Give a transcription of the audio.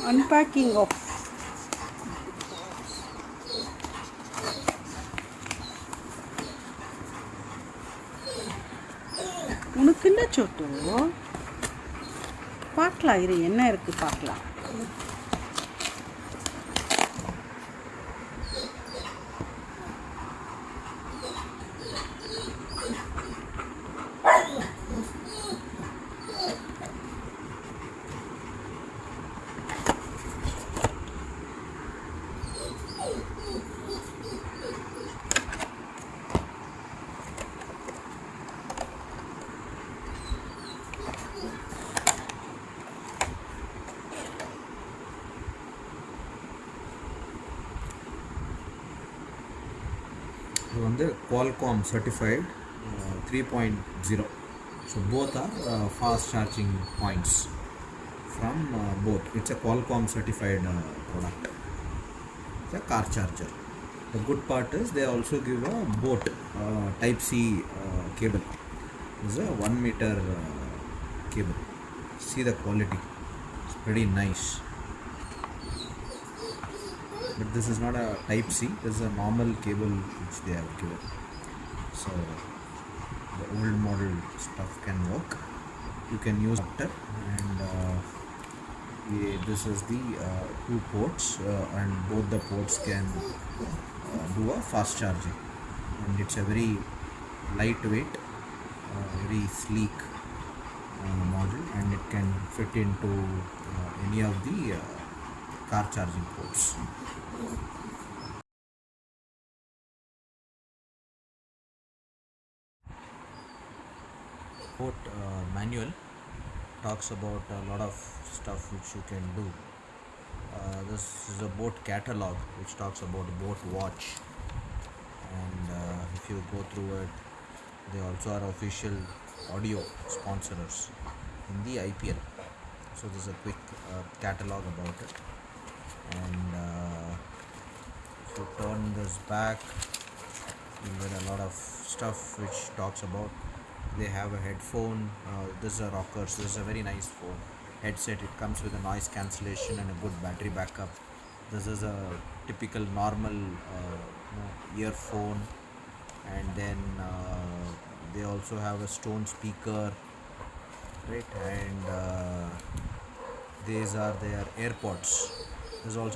Unpacking of உனக்கு இல்லை சோட்டு. பார்க்கலாம், இரு என்ன இருக்குது பார்க்கலாம். இது வந்து Qualcomm certified 3.0. So both are fast charging points from both. It's a Qualcomm certified product. It's a car charger. The good part is they also give a boat type C cable. It's a 1 meter cable. See the quality, it's pretty nice. But this is not a type C, this is a normal cable which they have given. So the old model stuff can work. You can use adapter, and this is the 2 ports, and both the ports can do a fast charging, and it's a very lightweight, very sleek model, and it can fit into any of the car charging ports. Boat manual talks about a lot of stuff which you can do. This is a boat catalog which talks about boat watch, and if you go through it, they also are official audio sponsors in the IPL. So this is a quick catalog about it, and if you turn this back, you get a lot of stuff which talks about. They have a headphone, this is a rockers, this is a very nice phone headset. It comes with a noise cancellation and a good battery backup. This is a typical normal earphone, and then they also have a stone speaker, right? And these are their AirPods. This is also